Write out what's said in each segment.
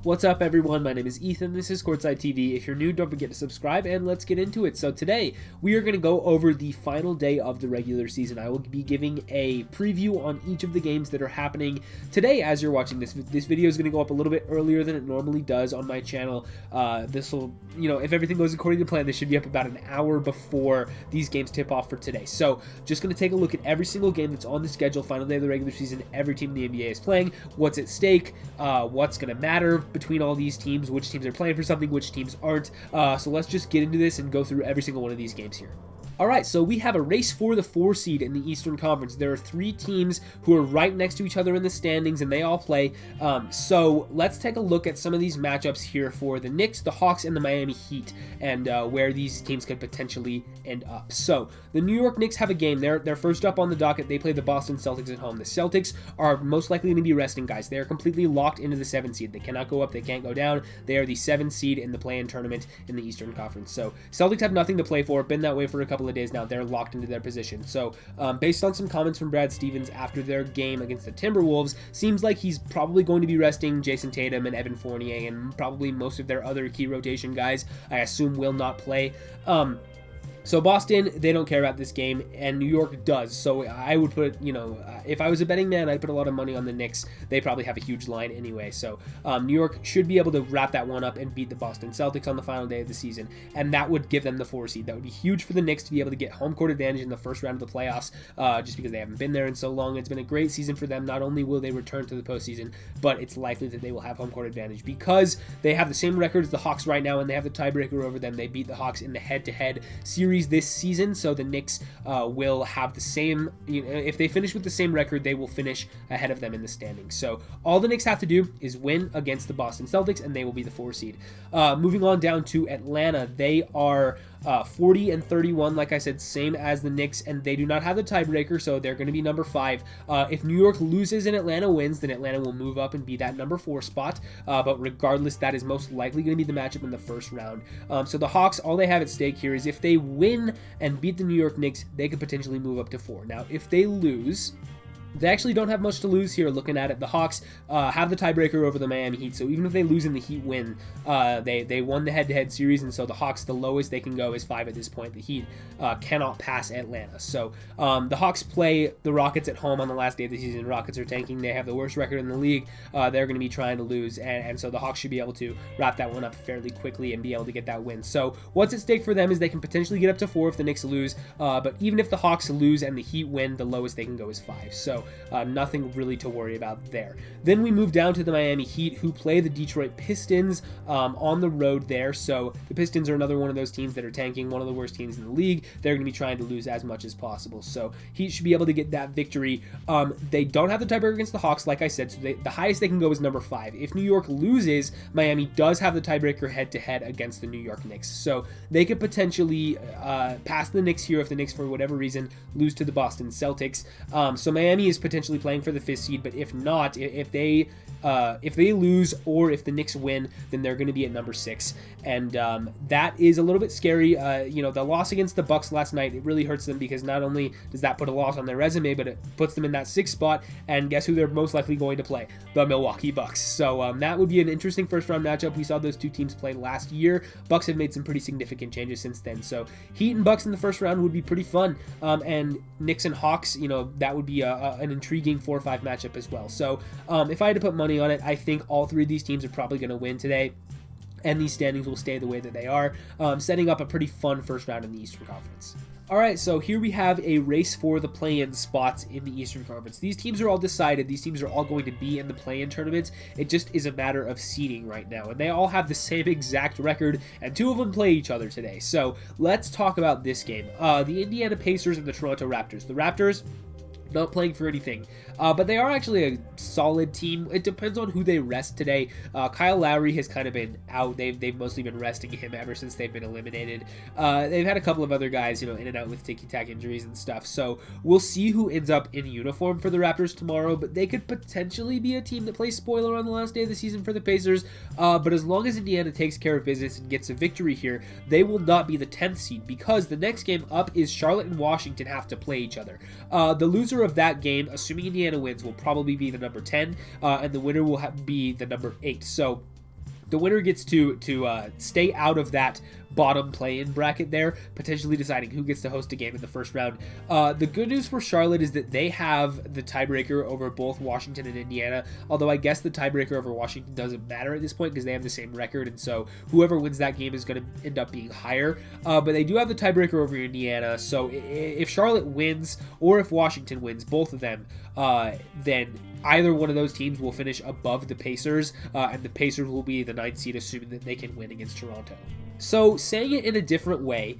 What's up, everyone? My name is Ethan. This is Courtside TV. If you're new, don't forget to subscribe, and let's get into it. So today, we are going to go over the final day of the regular season. I will be giving a preview on each of the games that are happening today as you're watching this. This video is going to go up a little bit earlier than it normally does on my channel. This will, if everything goes according to plan, this should be up about an hour before these games tip off for today. So just going to take a look at every single game that's on the schedule, final day of the regular season, every team in the NBA is playing, what's at stake, what's going to matter between all these teams, which teams are playing for something, which teams aren't. So let's just get into this and go through every single one of these games here. Alright, so we have a race for the 4 seed in the Eastern Conference. There are 3 teams who are right next to each other in the standings, and they all play. So let's take a look at some of these matchups here for the Knicks, the Hawks, and the Miami Heat, and where these teams could potentially end up. So the New York Knicks have a game. They're first up on the docket. They play the Boston Celtics at home. The Celtics are most likely going to be resting guys. They are completely locked into the 7 seed. They cannot go up. They can't go down. They are the 7 seed in the play-in tournament in the Eastern Conference. So Celtics have nothing to play for. Been that way for a couple of days now. They're locked into their position. So based on some comments from Brad Stevens after their game against the Timberwolves, seems like he's probably going to be resting Jason Tatum and Evan Fournier, and probably most of their other key rotation guys, I assume, will not play. So Boston, they don't care about this game, and New York does. So I would put, if I was a betting man, I'd put a lot of money on the Knicks. They probably have a huge line anyway. So New York should be able to wrap that one up and beat the Boston Celtics on the final day of the season, and that would give them the 4 seed. That would be huge for the Knicks to be able to get home court advantage in the first round of the playoffs, just because they haven't been there in so long. It's been a great season for them. Not only will they return to the postseason, but it's likely that they will have home court advantage because they have the same record as the Hawks right now, and they have the tiebreaker over them. They beat the Hawks in the head-to-head series this season, so the Knicks will have the same, if they finish with the same record, they will finish ahead of them in the standings. So all the Knicks have to do is win against the Boston Celtics, and they will be the 4 seed. Moving on down to Atlanta, they are 40-31, like I said, same as the Knicks, and they do not have the tiebreaker, so they're going to be number 5. If New York loses and Atlanta wins, then Atlanta will move up and be that number 4 spot, but regardless, that is most likely going to be the matchup in the first round. So the Hawks, all they have at stake here is if they win and beat the New York Knicks, they could potentially move up to 4. Now, if they lose, they actually don't have much to lose here looking at it. The Hawks have the tiebreaker over the Miami Heat, so even if they lose and the Heat win, they won the head-to-head series, and so the Hawks, the lowest they can go is 5 at this point. The Heat cannot pass Atlanta. So the Hawks play the Rockets at home on the last day of the season. Rockets are tanking. They have the worst record in the league. They're going to be trying to lose, and so the Hawks should be able to wrap that one up fairly quickly and be able to get that win. So what's at stake for them is they can potentially get up to 4 if the Knicks lose, but even if the Hawks lose and the Heat win, the lowest they can go is 5. So nothing really to worry about there. Then we move down to the Miami Heat, who play the Detroit Pistons on the road there. So the Pistons are another one of those teams that are tanking, one of the worst teams in the league. They're going to be trying to lose as much as possible. So Heat should be able to get that victory. They don't have the tiebreaker against the Hawks, like I said, so the highest they can go is number 5. If New York loses, Miami does have the tiebreaker head-to-head against the New York Knicks. So they could potentially pass the Knicks here if the Knicks, for whatever reason, lose to the Boston Celtics. So Miami is potentially playing for the 5th seed, but if not, if they lose or if the Knicks win, then they're going to be at number 6, and that is a little bit scary. The loss against the Bucks last night, it really hurts them because not only does that put a loss on their resume, but it puts them in that 6th spot, and guess who they're most likely going to play? The Milwaukee Bucks. So that would be an interesting first round matchup. We saw those two teams play last year. Bucks have made some pretty significant changes since then, so Heat and Bucks in the first round would be pretty fun, and Knicks and Hawks, that would be an intriguing 4-5 matchup as well. So if I had to put money on it, I think all 3 of these teams are probably going to win today, and these standings will stay the way that they are, setting up a pretty fun first round in the Eastern Conference. Alright, so here we have a race for the play-in spots in the Eastern Conference. These teams are all decided. These teams are all going to be in the play-in tournaments. It just is a matter of seeding right now, and they all have the same exact record, and 2 of them play each other today. So let's talk about this game. The Indiana Pacers and the Toronto Raptors. The Raptors not playing for anything, but they are actually a solid team. It depends on who they rest today. Kyle Lowry has kind of been out. They've mostly been resting him ever since they've been eliminated. They've had a couple of other guys, in and out with ticky-tack injuries and stuff, so we'll see who ends up in uniform for the Raptors tomorrow, but they could potentially be a team that plays spoiler on the last day of the season for the Pacers, but as long as Indiana takes care of business and gets a victory here, they will not be the 10th seed, because the next game up is Charlotte and Washington have to play each other. The loser of that game, assuming Indiana wins, will probably be the number 10, and the winner will be the number 8. So The winner gets to stay out of that bottom play-in bracket there, potentially deciding who gets to host a game in the first round. The good news for Charlotte is that they have the tiebreaker over both Washington and Indiana, although I guess the tiebreaker over Washington doesn't matter at this point because they have the same record, and so whoever wins that game is going to end up being higher. But they do have the tiebreaker over Indiana, so if Charlotte wins or if Washington wins, both of them, then either one of those teams will finish above the Pacers, and the Pacers will be the 9th seed, assuming that they can win against Toronto. So, saying it in a different way,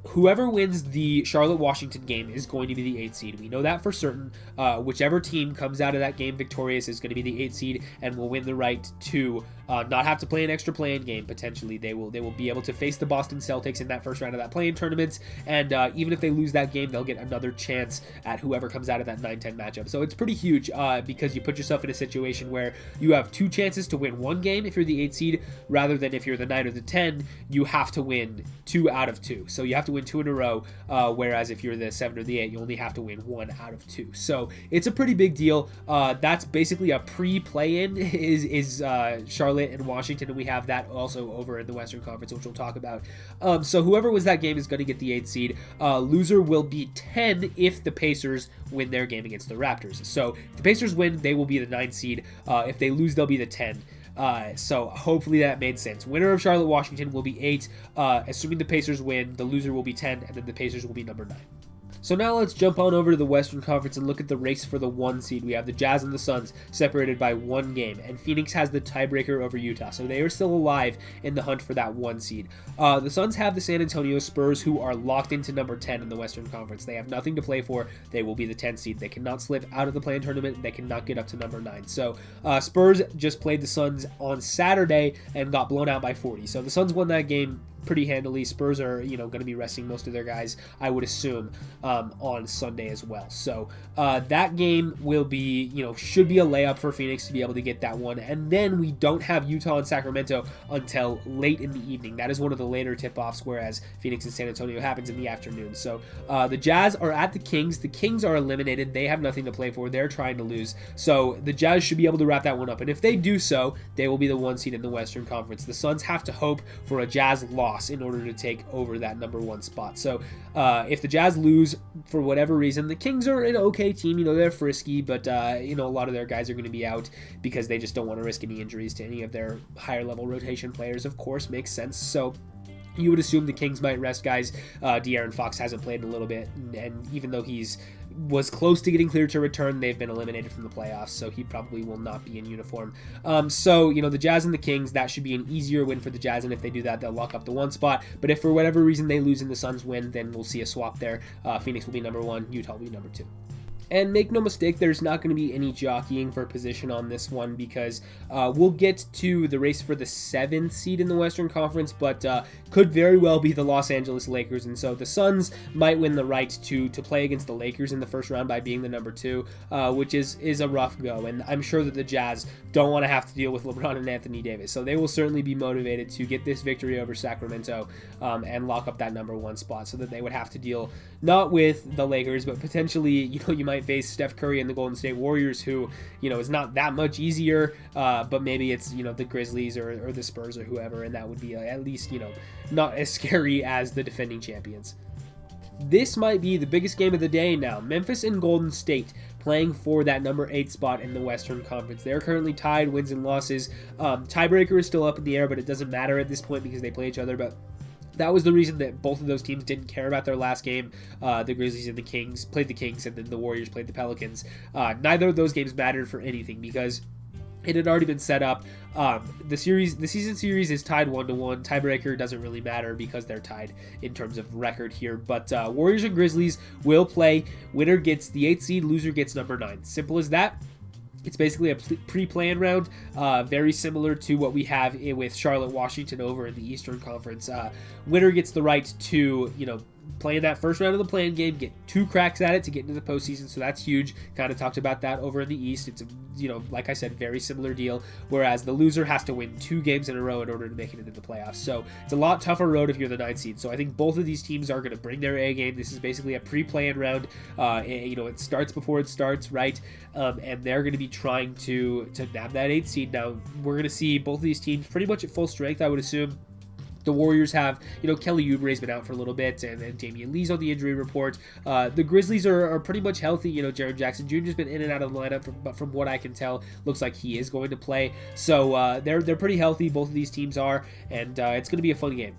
whoever wins the Charlotte-Washington game is going to be the 8th seed. We know that for certain. Whichever team comes out of that game victorious is going to be the 8th seed and will win the right to not have to play an extra play-in game, potentially. They will be able to face the Boston Celtics in that first round of that play-in tournament, and even if they lose that game, they'll get another chance at whoever comes out of that 9-10 matchup. So it's pretty huge because you put yourself in a situation where you have 2 chances to win 1 game if you're the 8th seed, rather than if you're the 9 or the 10, you have to win 2 out of 2. So you have to win 2 in a row, whereas if you're the 7 or the 8, you only have to win 1 out of 2. So it's a pretty big deal. That's basically a pre-play-in is Charlotte and Washington, and we have that also over in the Western Conference, which we'll talk about. So whoever wins that game is going to get the 8th seed. Loser will be 10 if the Pacers win their game against the Raptors. So if the Pacers win, they will be the 9th seed. If they lose, they'll be the 10. So hopefully that made sense. Winner of Charlotte-Washington will be 8. Assuming the Pacers win, the loser will be 10, and then the Pacers will be number 9. So now let's jump on over to the Western Conference and look at the race for the 1 seed. We have the Jazz and the Suns separated by 1 game, and Phoenix has the tiebreaker over Utah, so they are still alive in the hunt for that 1 seed. The Suns have the San Antonio Spurs, who are locked into number 10 in the Western Conference. They have nothing to play for. They will be the 10th seed. They cannot slip out of the play-in tournament. They cannot get up to number 9. So Spurs just played the Suns on Saturday and got blown out by 40. So the Suns won that game pretty handily. Spurs are, going to be resting most of their guys, I would assume, on Sunday as well. So that game will be, should be a layup for Phoenix to be able to get that one. And then we don't have Utah and Sacramento until late in the evening. That is one of the later tip-offs, whereas Phoenix and San Antonio happens in the afternoon. So the Jazz are at the Kings. The Kings are eliminated. They have nothing to play for. They're trying to lose. So the Jazz should be able to wrap that one up. And if they do so, they will be the 1 seed in the Western Conference. The Suns have to hope for a Jazz loss in order to take over that number 1 spot. So if the Jazz lose for whatever reason, the Kings are an okay team. They're frisky, but a lot of their guys are going to be out because they just don't want to risk any injuries to any of their higher level rotation players. Of course, makes sense. So you would assume the Kings might rest guys. De'Aaron Fox hasn't played in a little bit, and even though was close to getting cleared to return, they've been eliminated from the playoffs, so he probably will not be in uniform. So the Jazz and the Kings, that should be an easier win for the Jazz, and if they do that, they'll lock up the 1 spot. But if for whatever reason they lose and the Suns win, then we'll see a swap there. Phoenix will be number 1, Utah will be number 2. And make no mistake, there's not going to be any jockeying for position on this one because we'll get to the race for the 7th seed in the Western Conference, but could very well be the Los Angeles Lakers. And so the Suns might win the right to play against the Lakers in the first round by being the number 2, which is a rough go. And I'm sure that the Jazz don't want to have to deal with LeBron and Anthony Davis. So they will certainly be motivated to get this victory over Sacramento and lock up that number 1 spot so that they would have to deal not with the Lakers, but potentially, you might face Steph Curry and the Golden State Warriors, who, is not that much easier, but maybe it's, the Grizzlies or the Spurs or whoever, and that would be at least, not as scary as the defending champions. This might be the biggest game of the day now. Memphis and Golden State playing for that number 8 spot in the Western Conference. They're currently tied, wins and losses. Tiebreaker is still up in the air, but it doesn't matter at this point because they play each other, but that was the reason that both of those teams didn't care about their last game. The Grizzlies and the Kings played the Kings, and then the Warriors played the Pelicans. Neither of those games mattered for anything because it had already been set up. The season series is tied 1-1. Tiebreaker doesn't really matter because they're tied in terms of record here. But Warriors and Grizzlies will play. Winner gets the 8th seed, loser gets number 9. Simple as that. It's basically a pre-play-in round, very similar to what we have with Charlotte-Washington over in the Eastern Conference. Winner gets the right to, playing that first round of the play-in game, get 2 cracks at it to get into the postseason, so that's huge. Kind of talked about that over in the East. It's, like I said, very similar deal, whereas the loser has to win 2 games in a row in order to make it into the playoffs. So it's a lot tougher road if you're the 9th seed. So I think both of these teams are going to bring their A game. This is basically a pre-play-in round. It starts before it starts, right? And they're going to be trying to nab that 8th seed. Now, we're going to see both of these teams pretty much at full strength, I would assume. The Warriors have, Kelly Oubre's been out for a little bit, and Damian Lee's on the injury report. The Grizzlies are pretty much healthy. Jaren Jackson Jr. has been in and out of the lineup, but from what I can tell, looks like he is going to play. So they're pretty healthy. Both of these teams are, and it's going to be a fun game.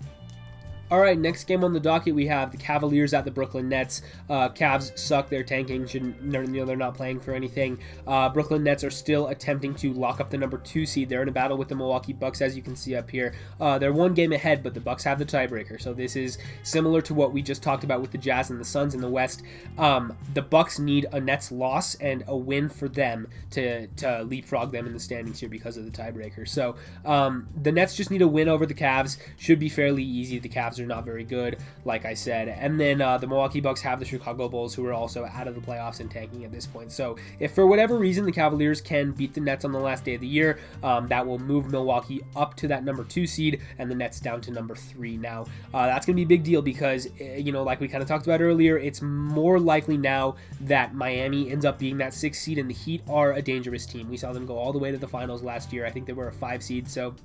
All right, next game on the docket, we have the Cavaliers at the Brooklyn Nets. Cavs suck. They're tanking. They're not playing for anything. Brooklyn Nets are still attempting to lock up the number 2 seed. They're in a battle with the Milwaukee Bucks, as you can see up here. They're 1 game ahead, but the Bucks have the tiebreaker. So this is similar to what we just talked about with the Jazz and the Suns in the West. The Bucks need a Nets loss and a win for them to leapfrog them in the standings here because of the tiebreaker. So the Nets just need a win over the Cavs. Should be fairly easy. The Cavs are not very good, like I said. And then the Milwaukee Bucks have the Chicago Bulls, who are also out of the playoffs and tanking at this point. So if for whatever reason the Cavaliers can beat the Nets on the last day of the year, that will move Milwaukee up to that number 2 seed and the Nets down to number 3. Now, that's going to be a big deal because, like we kind of talked about earlier, it's more likely now that Miami ends up being that 6th seed, and the Heat are a dangerous team. We saw them go all the way to the finals last year. I think they were a 5 seed, so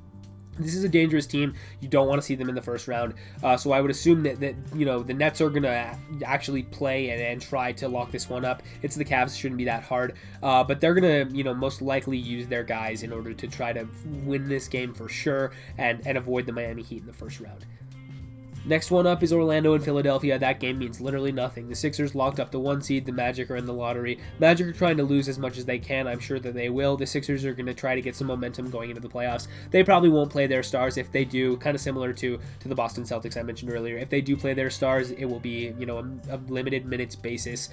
this is a dangerous team. You don't want to see them in the first round. So I would assume that the Nets are going to actually play and try to lock this one up. It's the Cavs. Shouldn't be that hard. But they're going to, most likely use their guys in order to try to win this game for sure and avoid the Miami Heat in the first round. Next one up is Orlando and Philadelphia. That game means literally nothing. The Sixers locked up the 1 seed. The Magic are in the lottery. Magic are trying to lose as much as they can. I'm sure that they will. The Sixers are going to try to get some momentum going into the playoffs. They probably won't play their stars. If they do, kind of similar to the Boston Celtics I mentioned earlier. If they do play their stars, it will be, a limited minutes basis.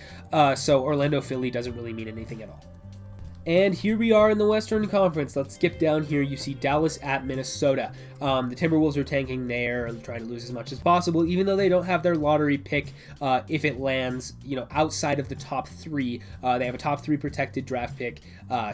So Orlando-Philly doesn't really mean anything at all. And here we are in the Western Conference. Let's skip down here. You see Dallas at Minnesota. The Timberwolves are tanking there, trying to lose as much as possible, even though they don't have their lottery pick. If it lands, outside of the top 3, they have a top 3 protected draft pick.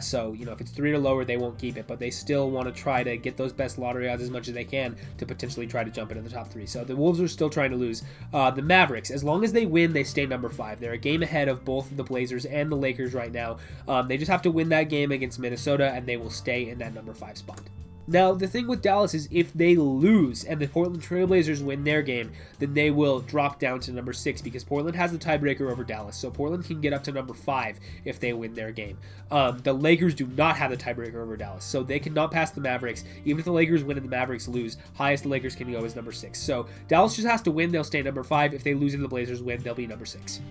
So, if it's 3 or lower, they won't keep it, but they still want to try to get those best lottery odds as much as they can to potentially try to jump into the top 3. So the Wolves are still trying to lose. The Mavericks, as long as they win, they stay number 5. They're a game ahead of both the Blazers and the Lakers right now. They just have to win that game against Minnesota, and they will stay in that number 5 spot. Now, the thing with Dallas is if they lose and the Portland Trail Blazers win their game, then they will drop down to number 6 because Portland has the tiebreaker over Dallas. So Portland can get up to number 5 if they win their game. The Lakers do not have the tiebreaker over Dallas, so they cannot pass the Mavericks. Even if the Lakers win and the Mavericks lose, highest the Lakers can go is number 6. So Dallas just has to win, they'll stay number 5. If they lose and the Blazers win, they'll be number 6.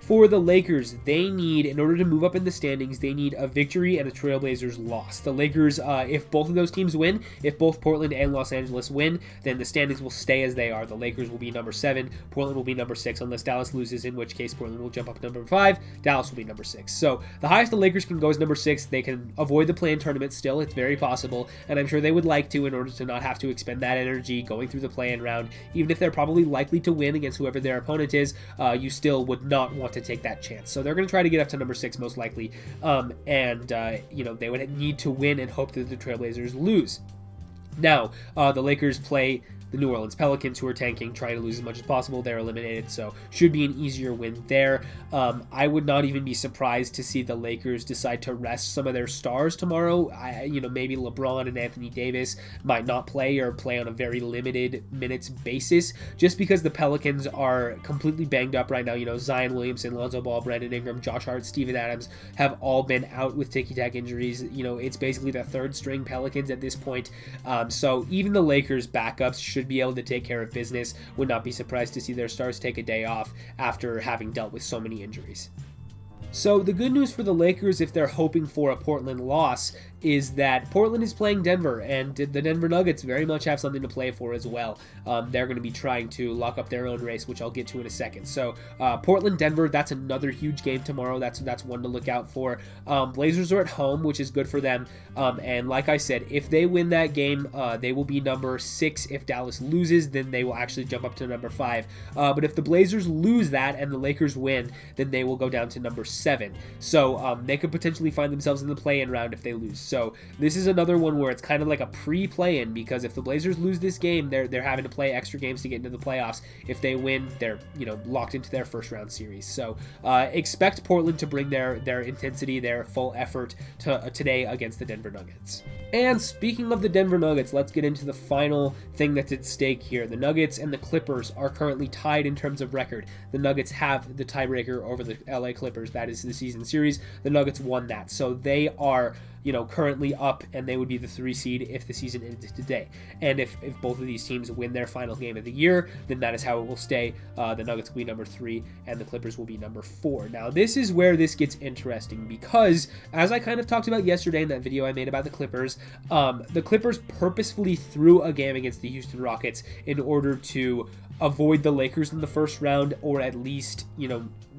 For the Lakers, they need, in order to move up in the standings, they need a victory and a Trailblazers loss. The Lakers, if both of those teams win, if both Portland and Los Angeles win, then the standings will stay as they are. The Lakers will be number 7, Portland will be number 6, unless Dallas loses, in which case Portland will jump up to number 5, Dallas will be number 6. So the highest the Lakers can go is number 6. They can avoid the play-in tournament still, it's very possible, and I'm sure they would like to in order to not have to expend that energy going through the play-in round. Even if they're probably likely to win against whoever their opponent is, you still would not want to take that chance. So they're going to try to get up to number 6 most likely, they would need to win and hope that the Trailblazers lose. Now, the Lakers play the New Orleans Pelicans, who are tanking, trying to lose as much as possible. They're eliminated, so should be an easier win there. I would not even be surprised to see the Lakers decide to rest some of their stars tomorrow. Maybe LeBron and Anthony Davis might not play or play on a very limited minutes basis, just because the Pelicans are completely banged up right now. Zion Williamson, Lonzo Ball, Brandon Ingram, Josh Hart, Steven Adams have all been out with ticky-tack injuries. It's basically the third string Pelicans at this point. So even the Lakers backups should be able to take care of business. Would not be surprised to see their stars take a day off after having dealt with so many injuries. So the good news for the Lakers, if they're hoping for a Portland loss, is that Portland is playing Denver, and the Denver Nuggets very much have something to play for as well. They're going to be trying to lock up their own race, which I'll get to in a second. So Portland-Denver, that's another huge game tomorrow. That's one to look out for. Blazers are at home, which is good for them. And like I said, if they win that game, they will be number 6. If Dallas loses, then they will actually jump up to number 5. But if the Blazers lose that and the Lakers win, then they will go down to number 7. So they could potentially find themselves in the play-in round if they lose. So this is another one where it's kind of like a pre-play-in, because if the Blazers lose this game, they're having to play extra games to get into the playoffs. If they win, they're locked into their first round series. So expect Portland to bring their intensity, their full effort today against the Denver Nuggets. And speaking of the Denver Nuggets, let's get into the final thing that's at stake here. The Nuggets and the Clippers are currently tied in terms of record. The Nuggets have the tiebreaker over the LA Clippers. That is the season series. The Nuggets won that. So they are currently up, and they would be the 3 seed if the season ended today. And if both of these teams win their final game of the year, then that is how it will stay. The Nuggets will be number 3, and the Clippers will be number 4. Now, this is where this gets interesting, because as I kind of talked about yesterday in that video I made about the Clippers purposefully threw a game against the Houston Rockets in order to avoid the Lakers in the first round, or at least,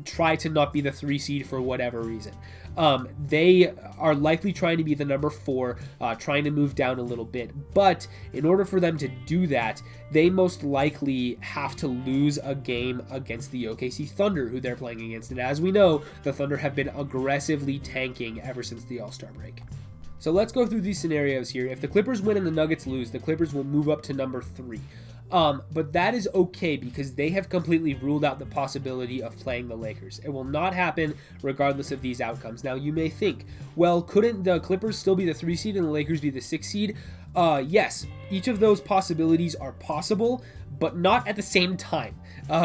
try to not be the 3 seed for whatever reason. They are likely trying to be the number 4, trying to move down a little bit. But in order for them to do that, they most likely have to lose a game against the OKC Thunder, who they're playing against. And as we know, the Thunder have been aggressively tanking ever since the All-Star break. So let's go through these scenarios here. If the Clippers win and the Nuggets lose, the Clippers will move up to number 3. But that is okay, because they have completely ruled out the possibility of playing the Lakers. It will not happen regardless of these outcomes. Now, you may think, well, couldn't the Clippers still be the 3 seed and the Lakers be the 6 seed? Yes, each of those possibilities are possible, but not at the same time,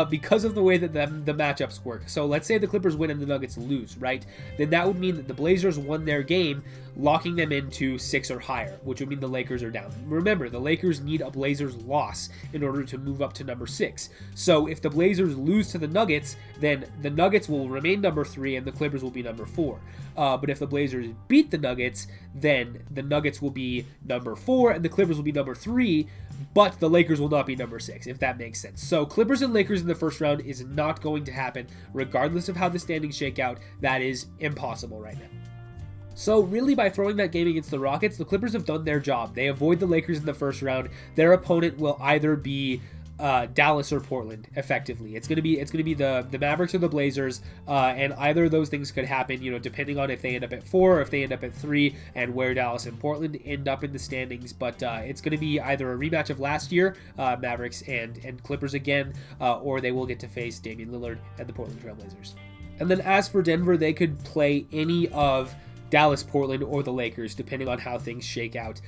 because of the way that the matchups work. So let's say the Clippers win and the Nuggets lose, right? Then that would mean that the Blazers won their game, locking them into 6 or higher, which would mean the Lakers are down. Remember, the Lakers need a Blazers loss in order to move up to number 6. So if the Blazers lose to the Nuggets, then the Nuggets will remain number 3 and the Clippers will be number 4. But if the Blazers beat the Nuggets, then the Nuggets will be number 4 and the Clippers will be number 3, but the Lakers will not be number 6, if that makes sense. So Clippers and Lakers in the first round is not going to happen, regardless of how the standings shake out. That is impossible right now. So really, by throwing that game against the Rockets, the Clippers have done their job. They avoid the Lakers in the first round. Their opponent will either be Dallas or Portland, effectively. It's gonna be the Mavericks or the Blazers, and either of those things could happen, depending on if they end up at 4 or if they end up at 3, and where Dallas and Portland end up in the standings. But it's gonna be either a rematch of last year, Mavericks and Clippers again, or they will get to face Damian Lillard and the Portland Trail Blazers. And then as for Denver, they could play any of Dallas, Portland, or the Lakers, depending on how things shake out.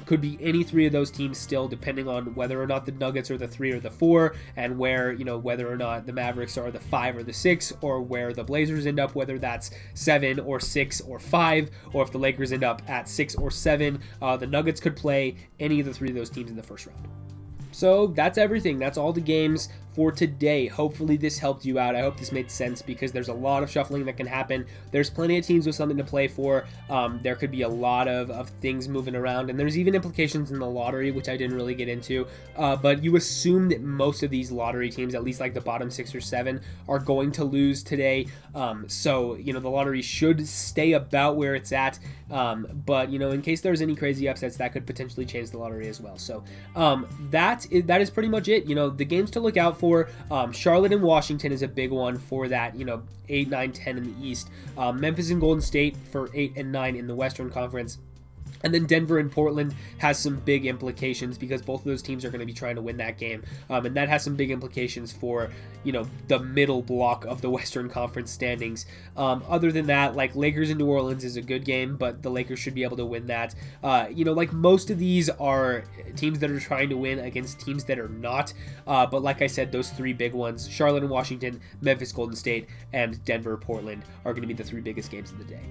Could be any 3 of those teams still, depending on whether or not the Nuggets are the 3 or the 4, and where, whether or not the Mavericks are the 5 or the 6, or where the Blazers end up, whether that's 7 or 6 or 5, or if the Lakers end up at 6 or 7. The Nuggets could play any of the 3 of those teams in the first round. So that's everything. That's all the games for today. Hopefully this helped you out. I hope this made sense, because there's a lot of shuffling that can happen. There's plenty of teams with something to play for. There could be a lot of things moving around, and there's even implications in the lottery, which I didn't really get into. But you assume that most of these lottery teams, at least like the bottom 6 or 7, are going to lose today. So the lottery should stay about where it's at. But in case there's any crazy upsets, that could potentially change the lottery as well. So that is pretty much it. The games to look out for. Charlotte and Washington is a big one for that, 8, 9, 10 in the East. Memphis and Golden State for 8 and 9 in the Western Conference. And then Denver and Portland has some big implications, because both of those teams are going to be trying to win that game. And that has some big implications for, the middle block of the Western Conference standings. Other than that, like Lakers and New Orleans is a good game, but the Lakers should be able to win that. Like most of these are teams that are trying to win against teams that are not. But like I said, those 3 big ones, Charlotte and Washington, Memphis, Golden State, and Denver, Portland, are going to be the 3 biggest games of the day.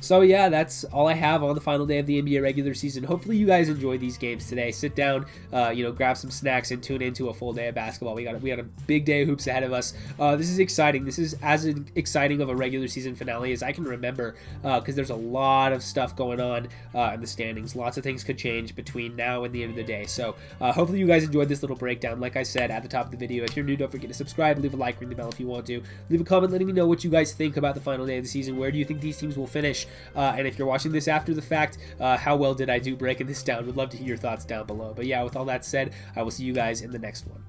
So yeah, that's all I have on the final day of the NBA regular season. Hopefully you guys enjoyed these games today. Sit down, grab some snacks and tune into a full day of basketball. We got a big day of hoops ahead of us. This is exciting. This is as exciting of a regular season finale as I can remember, because there's a lot of stuff going on in the standings. Lots of things could change between now and the end of the day. So hopefully you guys enjoyed this little breakdown. Like I said at the top of the video, if you're new, don't forget to subscribe, leave a like, ring the bell if you want to. Leave a comment letting me know what you guys think about the final day of the season. Where do you think these teams will finish? And if you're watching this after the fact, how well did I do breaking this down? Would love to hear your thoughts down below. But yeah, with all that said, I will see you guys in the next one.